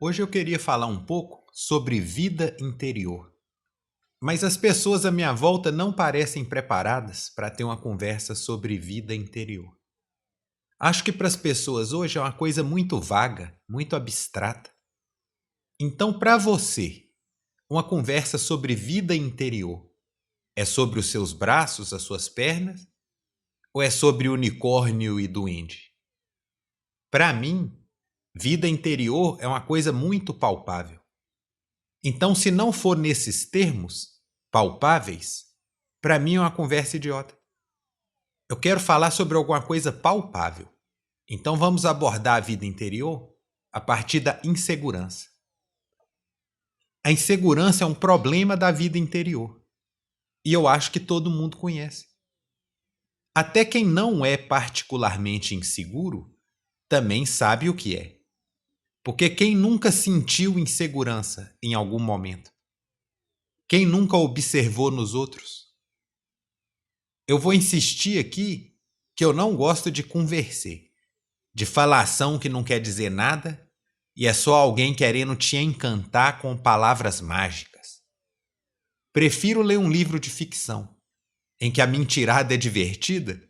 Hoje eu queria falar um pouco sobre vida interior, mas as pessoas à minha volta não parecem preparadas para ter uma conversa sobre vida interior. Acho que para as pessoas hoje é uma coisa muito vaga, muito abstrata. Então, para você, uma conversa sobre vida interior é sobre os seus braços, as suas pernas, ou é sobre unicórnio e duende? Para mim, vida interior é uma coisa muito palpável. Então, se não for nesses termos palpáveis, para mim é uma conversa idiota. Eu quero falar sobre alguma coisa palpável. Então, vamos abordar a vida interior a partir da insegurança. A insegurança é um problema da vida interior. E eu acho que todo mundo conhece. Até quem não é particularmente inseguro também sabe o que é. Porque quem nunca sentiu insegurança em algum momento? Quem nunca observou nos outros? Eu vou insistir aqui que eu não gosto de converser, de falação que não quer dizer nada e é só alguém querendo te encantar com palavras mágicas. Prefiro ler um livro de ficção, em que a mentirada é divertida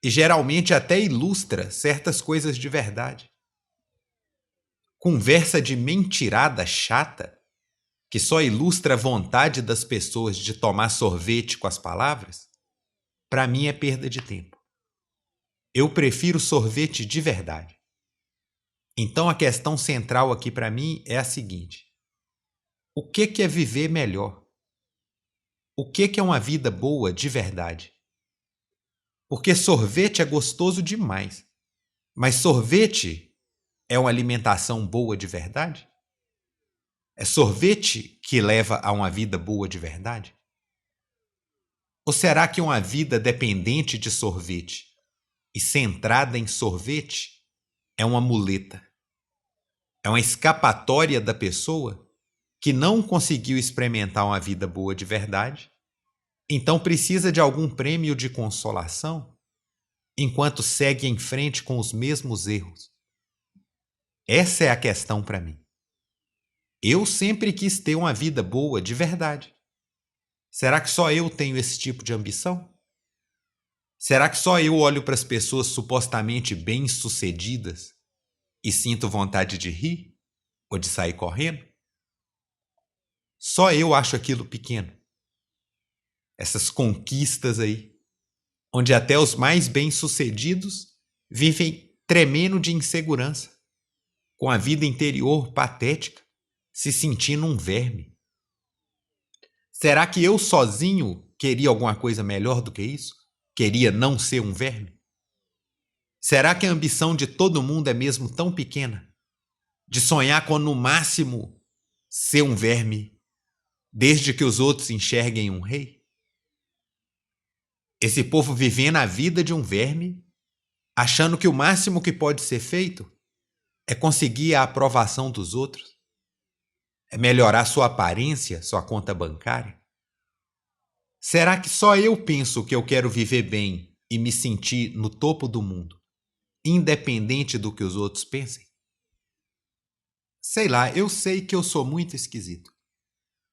e geralmente até ilustra certas coisas de verdade. Conversa de mentirada chata, que só ilustra a vontade das pessoas de tomar sorvete com as palavras, para mim é perda de tempo. Eu prefiro sorvete de verdade. Então a questão central aqui para mim é a seguinte: o que é viver melhor? O que é uma vida boa de verdade? Porque sorvete é gostoso demais, mas sorvete é uma alimentação boa de verdade? É sorvete que leva a uma vida boa de verdade? Ou será que uma vida dependente de sorvete e centrada em sorvete é uma muleta? É uma escapatória da pessoa que não conseguiu experimentar uma vida boa de verdade, então precisa de algum prêmio de consolação, enquanto segue em frente com os mesmos erros? Essa é a questão para mim. Eu sempre quis ter uma vida boa de verdade. Será que só eu tenho esse tipo de ambição? Será que só eu olho para as pessoas supostamente bem-sucedidas e sinto vontade de rir ou de sair correndo? Só eu acho aquilo pequeno. Essas conquistas aí, onde até os mais bem-sucedidos vivem tremendo de insegurança, com a vida interior patética, se sentindo um verme. Será que eu sozinho queria alguma coisa melhor do que isso? Queria não ser um verme? Será que a ambição de todo mundo é mesmo tão pequena? De sonhar com, no máximo, ser um verme, desde que os outros enxerguem um rei? Esse povo vivendo a vida de um verme, achando que o máximo que pode ser feito é conseguir a aprovação dos outros, é melhorar sua aparência, sua conta bancária. Será que só eu penso que eu quero viver bem e me sentir no topo do mundo, independente do que os outros pensem? Sei lá, eu sei que eu sou muito esquisito.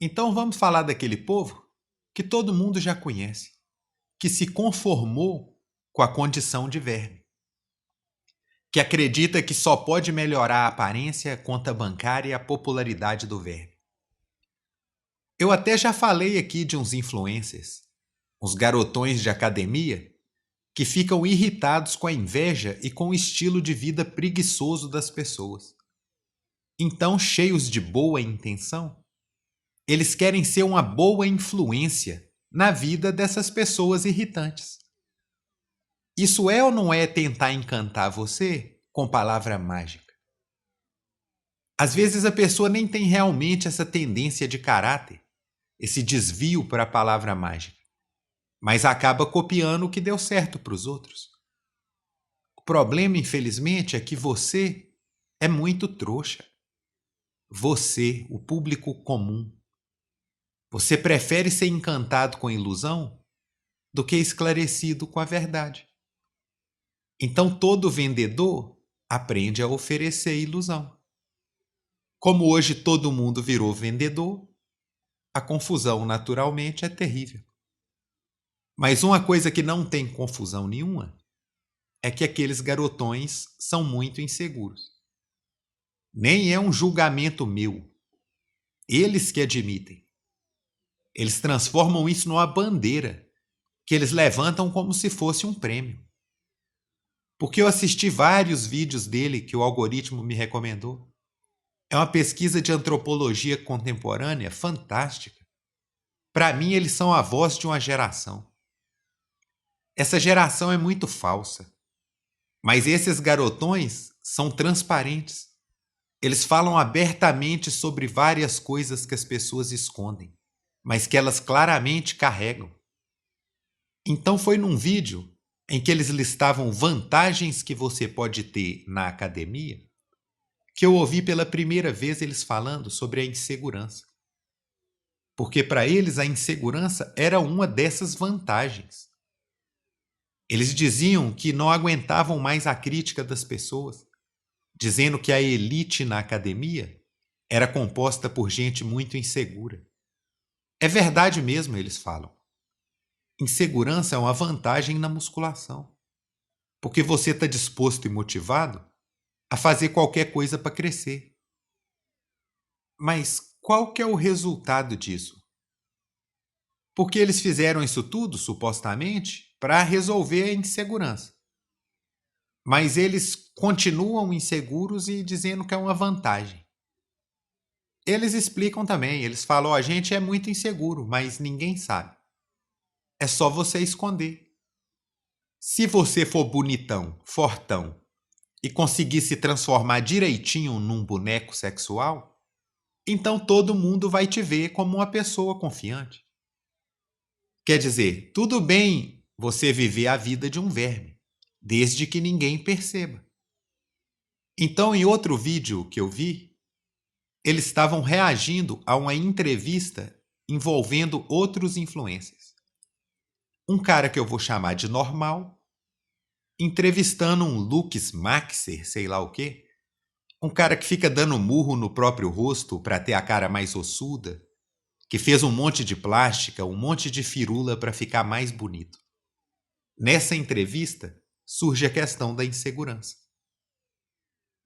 Então vamos falar daquele povo que todo mundo já conhece, que se conformou com a condição de verme, que acredita que só pode melhorar a aparência, a conta bancária e a popularidade do verme. Eu até já falei aqui de uns influencers, uns garotões de academia, que ficam irritados com a inveja e com o estilo de vida preguiçoso das pessoas. Então, cheios de boa intenção, eles querem ser uma boa influência na vida dessas pessoas irritantes. Isso é ou não é tentar encantar você com palavra mágica? Às vezes a pessoa nem tem realmente essa tendência de caráter, esse desvio para a palavra mágica, mas acaba copiando o que deu certo para os outros. O problema, infelizmente, é que você é muito trouxa. Você, o público comum, você prefere ser encantado com a ilusão do que esclarecido com a verdade. Então todo vendedor aprende a oferecer ilusão. Como hoje todo mundo virou vendedor, a confusão naturalmente é terrível. Mas uma coisa que não tem confusão nenhuma é que aqueles garotões são muito inseguros. Nem é um julgamento meu. Eles que admitem. Eles transformam isso numa bandeira que eles levantam como se fosse um prêmio. Porque eu assisti vários vídeos dele que o algoritmo me recomendou. É uma pesquisa de antropologia contemporânea fantástica. Para mim, eles são a voz de uma geração. Essa geração é muito falsa. Mas esses garotões são transparentes. Eles falam abertamente sobre várias coisas que as pessoas escondem, mas que elas claramente carregam. Então foi num vídeo em que eles listavam vantagens que você pode ter na academia que eu ouvi pela primeira vez eles falando sobre a insegurança. Porque para eles a insegurança era uma dessas vantagens. Eles diziam que não aguentavam mais a crítica das pessoas, dizendo que a elite na academia era composta por gente muito insegura. É verdade mesmo, eles falam. Insegurança é uma vantagem na musculação, porque você está disposto e motivado a fazer qualquer coisa para crescer. Mas qual que é o resultado disso? Porque eles fizeram isso tudo, supostamente, para resolver a insegurança. Mas eles continuam inseguros e dizendo que é uma vantagem. Eles explicam também, eles falam, a gente é muito inseguro, mas ninguém sabe. É só você esconder. Se você for bonitão, fortão, e conseguir se transformar direitinho num boneco sexual, então todo mundo vai te ver como uma pessoa confiante. Quer dizer, tudo bem você viver a vida de um verme, desde que ninguém perceba. Então, em outro vídeo que eu vi, eles estavam reagindo a uma entrevista envolvendo outros influencers. Um cara que eu vou chamar de normal, entrevistando um Lux Maxer, sei lá o quê, um cara que fica dando murro no próprio rosto para ter a cara mais ossuda, que fez um monte de plástica, um monte de firula para ficar mais bonito. Nessa entrevista, surge a questão da insegurança.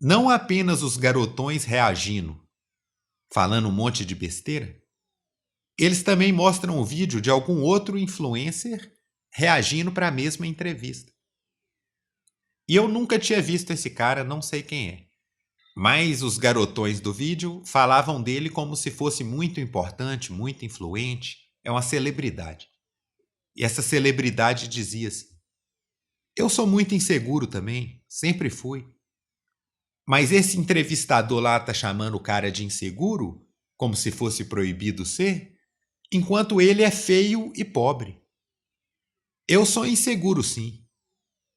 Não apenas os garotões reagindo, falando um monte de besteira, eles também mostram o vídeo de algum outro influencer reagindo para a mesma entrevista. E eu nunca tinha visto esse cara, não sei quem é. Mas os garotões do vídeo falavam dele como se fosse muito importante, muito influente, é uma celebridade. E essa celebridade dizia assim: eu sou muito inseguro também, sempre fui. Mas esse entrevistador lá tá chamando o cara de inseguro, como se fosse proibido ser, enquanto ele é feio e pobre. Eu sou inseguro sim,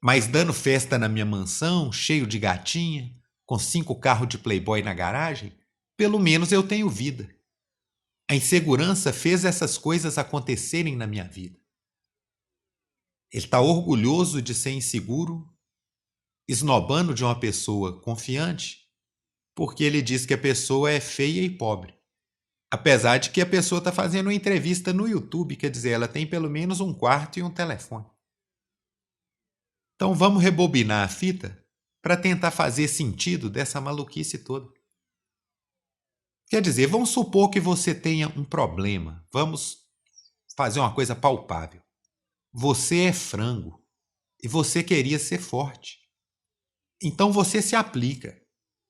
mas dando festa na minha mansão, cheio de gatinha, com 5 carros de Playboy na garagem, pelo menos eu tenho vida. A insegurança fez essas coisas acontecerem na minha vida. Ele está orgulhoso de ser inseguro, esnobando de uma pessoa confiante, porque ele diz que a pessoa é feia e pobre. Apesar de que a pessoa está fazendo uma entrevista no YouTube, quer dizer, ela tem pelo menos um quarto e um telefone. Então vamos rebobinar a fita para tentar fazer sentido dessa maluquice toda. Quer dizer, vamos supor que você tenha um problema. Vamos fazer uma coisa palpável. Você é frango e você queria ser forte. Então você se aplica.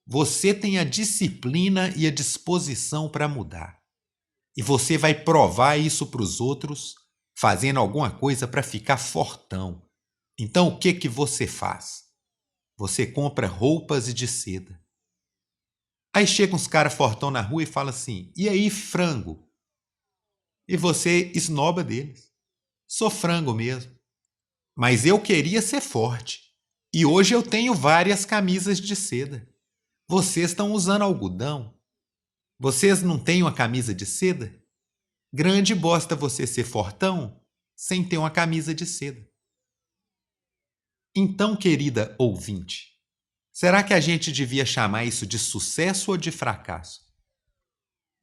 Você tem a disciplina e a disposição para mudar. E você vai provar isso para os outros, fazendo alguma coisa para ficar fortão. Então o que você faz? Você compra roupas de seda. Aí chegam uns caras fortão na rua e falam assim: e aí, frango? E você esnoba deles. Sou frango mesmo. Mas eu queria ser forte. E hoje eu tenho várias camisas de seda. Vocês estão usando algodão. Vocês não têm uma camisa de seda? Grande bosta você ser fortão sem ter uma camisa de seda. Então, querida ouvinte, Será que a gente devia chamar isso de sucesso ou de fracasso?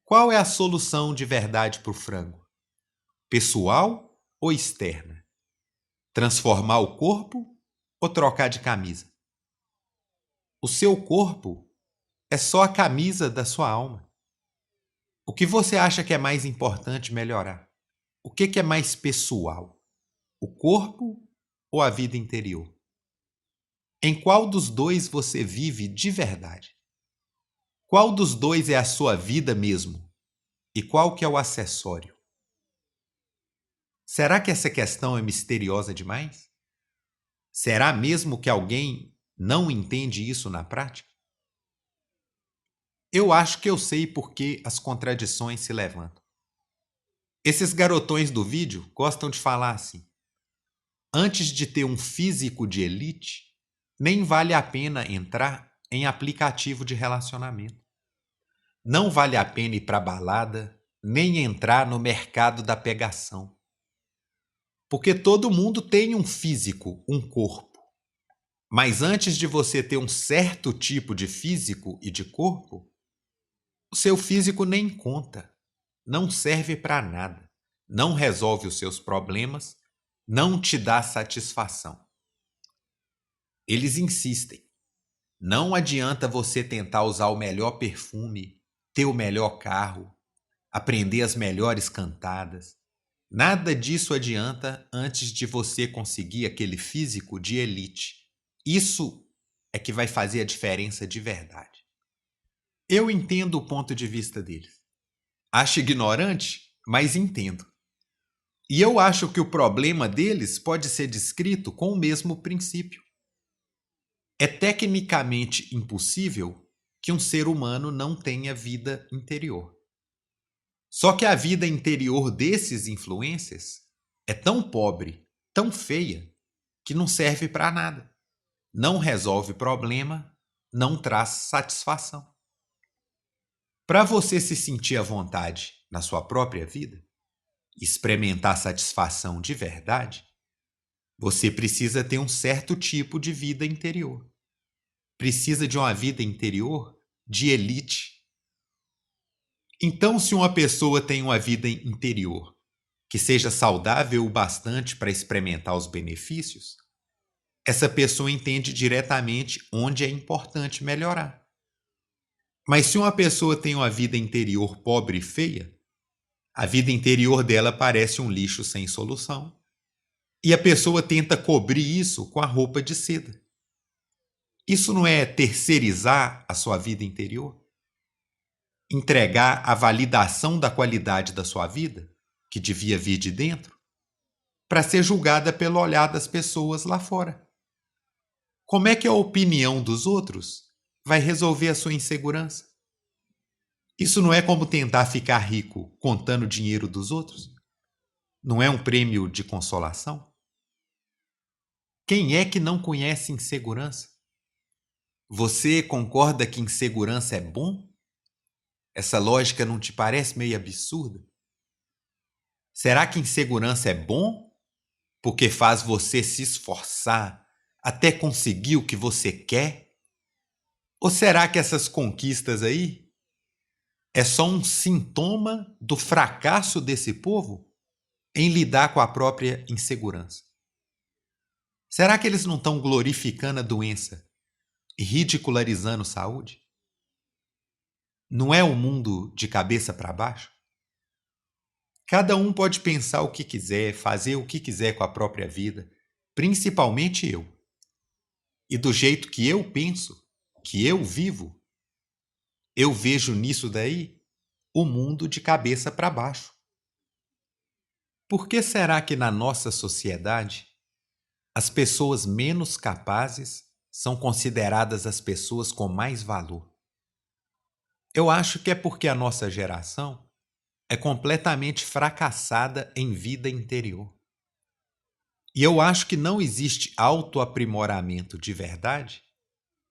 Qual é a solução de verdade para o frango? Pessoal ou externa? Transformar o corpo ou trocar de camisa? O seu corpo é só a camisa da sua alma. O que você acha que é mais importante melhorar? O que é mais pessoal? O corpo ou a vida interior? Em qual dos dois você vive de verdade? Qual dos dois é a sua vida mesmo? E qual que é o acessório? Será que essa questão é misteriosa demais? Será mesmo que alguém não entende isso na prática? Eu acho que eu sei por que as contradições se levantam. Esses garotões do vídeo gostam de falar assim: antes de ter um físico de elite, nem vale a pena entrar em aplicativo de relacionamento. Não vale a pena ir para balada, nem entrar no mercado da pegação. Porque todo mundo tem um físico, um corpo. Mas antes de você ter um certo tipo de físico e de corpo, o seu físico nem conta, não serve para nada, não resolve os seus problemas, não te dá satisfação. Eles insistem. Não adianta você tentar usar o melhor perfume, ter o melhor carro, aprender as melhores cantadas. Nada disso adianta antes de você conseguir aquele físico de elite. Isso é que vai fazer a diferença de verdade. Eu entendo o ponto de vista deles. Acho ignorante, mas entendo. E eu acho que o problema deles pode ser descrito com o mesmo princípio. É tecnicamente impossível que um ser humano não tenha vida interior. Só que a vida interior desses influencers é tão pobre, tão feia, que não serve para nada. Não resolve problema, não traz satisfação. Para você se sentir à vontade na sua própria vida, experimentar satisfação de verdade, você precisa ter um certo tipo de vida interior. Precisa de uma vida interior de elite. Então, se uma pessoa tem uma vida interior que seja saudável o bastante para experimentar os benefícios, essa pessoa entende diretamente onde é importante melhorar. Mas se uma pessoa tem uma vida interior pobre e feia, a vida interior dela parece um lixo sem solução. E a pessoa tenta cobrir isso com a roupa de seda. Isso não é terceirizar a sua vida interior? Entregar a validação da qualidade da sua vida, que devia vir de dentro, para ser julgada pelo olhar das pessoas lá fora. Como é que a opinião dos outros vai resolver a sua insegurança? Isso não é como tentar ficar rico contando o dinheiro dos outros? Não é um prêmio de consolação? Quem é que não conhece insegurança? Você concorda que insegurança é bom? Essa lógica não te parece meio absurda? Será que insegurança é bom porque faz você se esforçar até conseguir o que você quer? Ou será que essas conquistas aí é só um sintoma do fracasso desse povo em lidar com a própria insegurança? Será que eles não estão glorificando a doença e ridicularizando saúde? Não é um mundo de cabeça para baixo? Cada um pode pensar o que quiser, fazer o que quiser com a própria vida, principalmente eu. E do jeito que eu penso, que eu vivo, eu vejo nisso daí o mundo de cabeça para baixo. Por que será que na nossa sociedade as pessoas menos capazes são consideradas as pessoas com mais valor? Eu acho que é porque a nossa geração é completamente fracassada em vida interior. E eu acho que não existe autoaprimoramento de verdade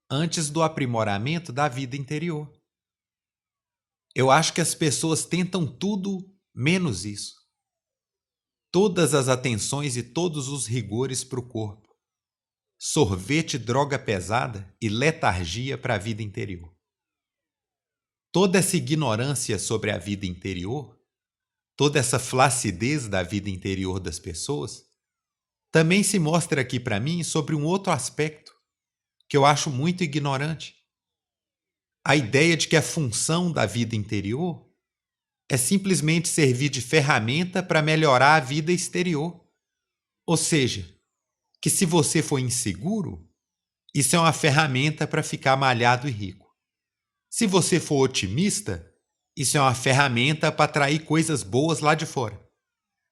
antes do aprimoramento da vida interior. Eu acho que as pessoas tentam tudo menos isso. Todas as atenções e todos os rigores para o corpo. sorvete, droga pesada e letargia para a vida interior. Toda essa ignorância sobre a vida interior, toda essa flacidez da vida interior das pessoas, também se mostra aqui para mim sobre um outro aspecto que eu acho muito ignorante. A ideia de que a função da vida interior é simplesmente servir de ferramenta para melhorar a vida exterior. Ou seja, que se você for inseguro, isso é uma ferramenta para ficar malhado e rico. Se você for otimista, isso é uma ferramenta para atrair coisas boas lá de fora.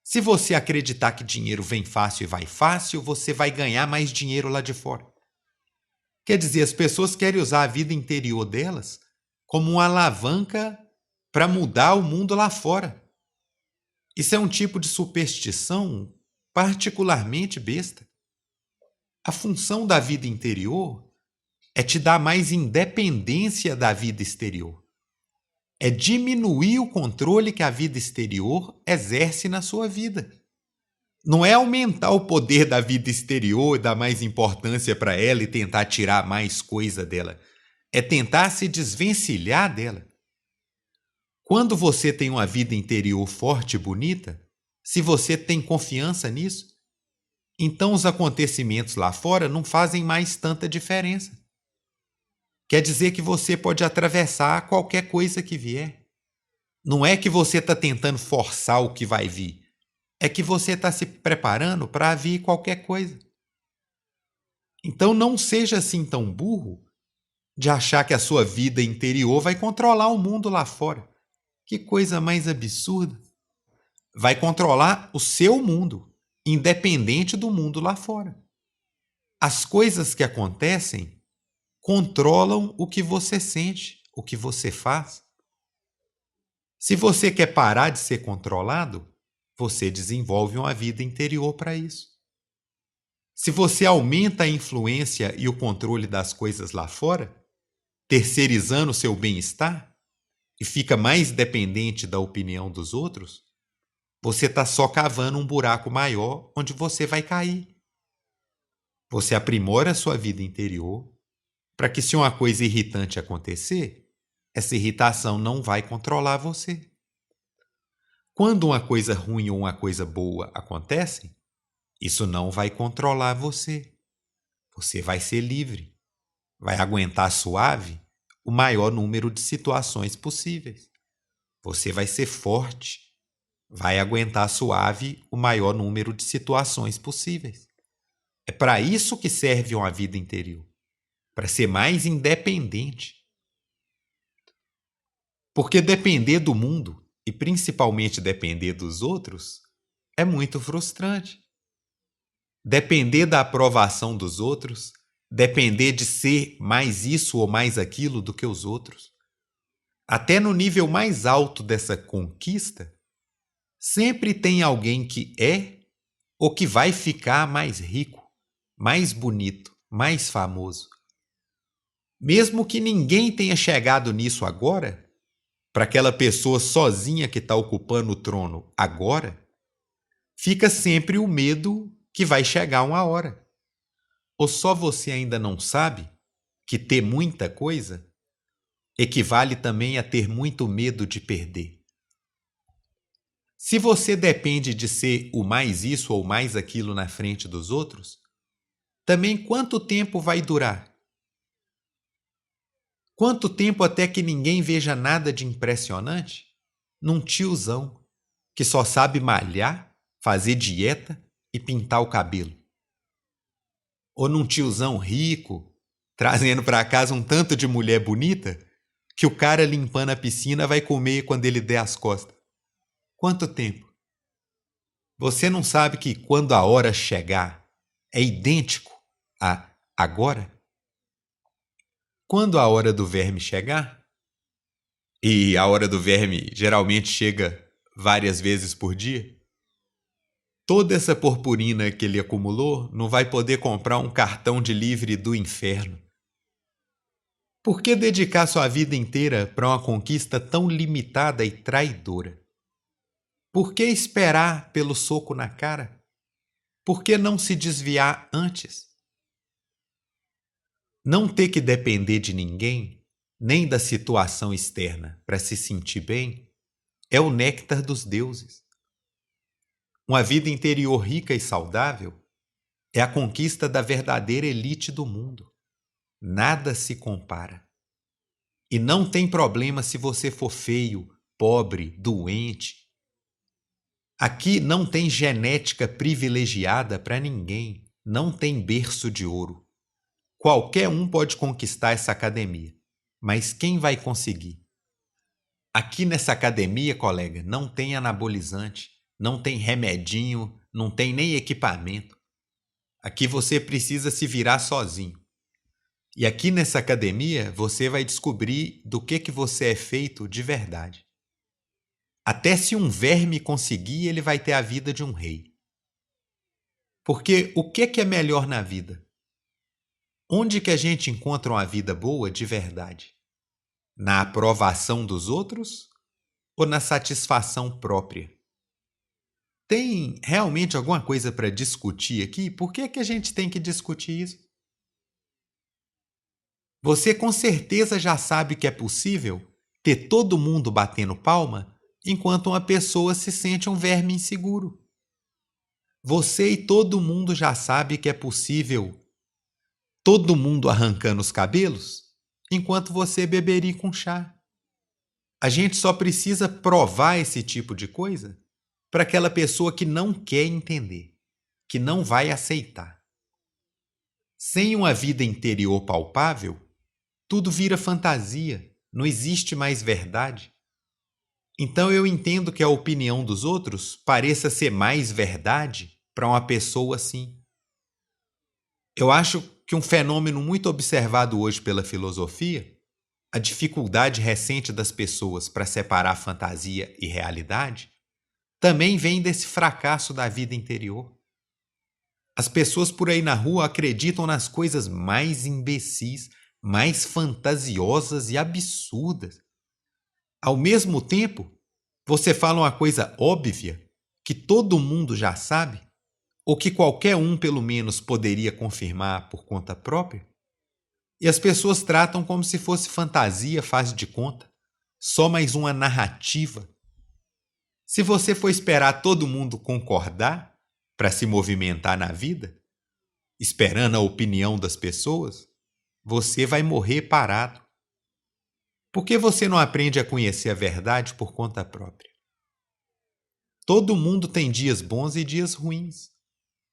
Se você acreditar que dinheiro vem fácil e vai fácil, você vai ganhar mais dinheiro lá de fora. Quer dizer, as pessoas querem usar a vida interior delas como uma alavanca para mudar o mundo lá fora. Isso é um tipo de superstição particularmente besta. A função da vida interior é te dar mais independência da vida exterior. É diminuir o controle que a vida exterior exerce na sua vida. Não é aumentar o poder da vida exterior, dar mais importância para ela e tentar tirar mais coisa dela. É tentar se desvencilhar dela. Quando você tem uma vida interior forte e bonita, se você tem confiança nisso, então os acontecimentos lá fora não fazem mais tanta diferença. Quer dizer que você pode atravessar qualquer coisa que vier. Não é que você está tentando forçar o que vai vir. É que você está se preparando para vir qualquer coisa. Então não seja assim tão burro de achar que a sua vida interior vai controlar o mundo lá fora. Que coisa mais absurda. Vai controlar o seu mundo, independente do mundo lá fora. As coisas que acontecem controlam o que você sente, o que você faz. Se você quer parar de ser controlado, você desenvolve uma vida interior para isso. Se você aumenta a influência e o controle das coisas lá fora, terceirizando o seu bem-estar, e fica mais dependente da opinião dos outros, você está só cavando um buraco maior onde você vai cair. Você aprimora a sua vida interior para que, se uma coisa irritante acontecer, essa irritação não vai controlar você. Quando uma coisa ruim ou uma coisa boa acontece, isso não vai controlar você. Você vai ser livre, vai aguentar suave o maior número de situações possíveis. Você vai ser forte, vai aguentar suave o maior número de situações possíveis. É para isso que serve uma vida interior, para ser mais independente. Porque depender do mundo, e principalmente depender dos outros, é muito frustrante. Depender da aprovação dos outros, depender de ser mais isso ou mais aquilo do que os outros. Até no nível mais alto dessa conquista, sempre tem alguém que é ou que vai ficar mais rico, mais bonito, mais famoso. Mesmo que ninguém tenha chegado nisso agora, para aquela pessoa sozinha que está ocupando o trono agora, fica sempre o medo que vai chegar uma hora. Ou só você ainda não sabe que ter muita coisa equivale também a ter muito medo de perder. Se você depende de ser o mais isso ou mais aquilo na frente dos outros, também quanto tempo vai durar? Quanto tempo até que ninguém veja nada de impressionante num tiozão que só sabe malhar, fazer dieta e pintar o cabelo? Ou num tiozão rico, trazendo para casa um tanto de mulher bonita que o cara limpando a piscina vai comer quando ele der as costas? Quanto tempo? Você não sabe que quando a hora chegar é idêntico a agora? Quando a hora do verme chegar, e a hora do verme geralmente chega várias vezes por dia, toda essa purpurina que ele acumulou não vai poder comprar um cartão de livre do inferno. Por que dedicar sua vida inteira para uma conquista tão limitada e traidora? Por que esperar pelo soco na cara? Por que não se desviar antes? Não ter que depender de ninguém, nem da situação externa para se sentir bem, é o néctar dos deuses. Uma vida interior rica e saudável é a conquista da verdadeira elite do mundo. Nada se compara. E não tem problema se você for feio, pobre, doente. Aqui não tem genética privilegiada para ninguém, não tem berço de ouro. Qualquer um pode conquistar essa academia, mas quem vai conseguir? Aqui nessa academia, colega, não tem anabolizante, não tem remedinho, não tem nem equipamento. Aqui você precisa se virar sozinho. E aqui nessa academia você vai descobrir do que você é feito de verdade. Até se um verme conseguir, ele vai ter a vida de um rei. Porque o que é melhor na vida? Onde que a gente encontra uma vida boa de verdade? Na aprovação dos outros ou na satisfação própria? Tem realmente alguma coisa para discutir aqui? Por que a gente tem que discutir isso? Você com certeza já sabe que é possível ter todo mundo batendo palma enquanto uma pessoa se sente um verme inseguro. Você e todo mundo já sabe que é possível todo mundo arrancando os cabelos enquanto você beberia com chá. A gente só precisa provar esse tipo de coisa para aquela pessoa que não quer entender, que não vai aceitar. Sem uma vida interior palpável, tudo vira fantasia, não existe mais verdade. Então eu entendo que a opinião dos outros pareça ser mais verdade para uma pessoa assim. Eu acho que um fenômeno muito observado hoje pela filosofia, a dificuldade recente das pessoas para separar fantasia e realidade, também vem desse fracasso da vida interior. As pessoas por aí na rua acreditam nas coisas mais imbecis, mais fantasiosas e absurdas. Ao mesmo tempo, você fala uma coisa óbvia que todo mundo já sabe, ou que qualquer um pelo menos poderia confirmar por conta própria, e as pessoas tratam como se fosse fantasia, faz de conta, só mais uma narrativa. Se você for esperar todo mundo concordar para se movimentar na vida, esperando a opinião das pessoas, você vai morrer parado. Por que você não aprende a conhecer a verdade por conta própria? Todo mundo tem dias bons e dias ruins.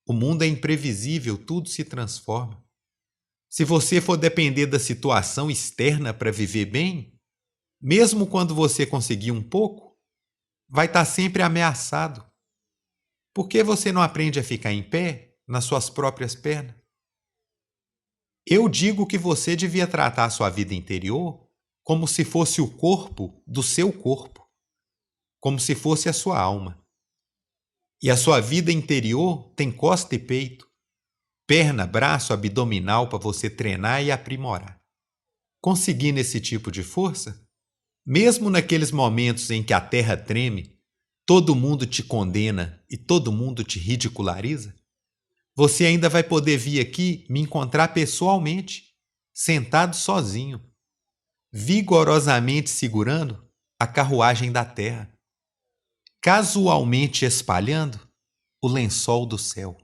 O mundo é imprevisível, tudo se transforma. Se você for depender da situação externa para viver bem, mesmo quando você conseguir um pouco, vai estar sempre ameaçado. Por que você não aprende a ficar em pé nas suas próprias pernas? Eu digo que você devia tratar a sua vida interior como se fosse o corpo do seu corpo, como se fosse a sua alma. E a sua vida interior tem costa e peito, perna, braço, abdominal para você treinar e aprimorar. Conseguindo esse tipo de força, mesmo naqueles momentos em que a terra treme, todo mundo te condena e todo mundo te ridiculariza, você ainda vai poder vir aqui me encontrar pessoalmente, sentado sozinho, vigorosamente segurando a carruagem da terra, casualmente espalhando o lençol do céu.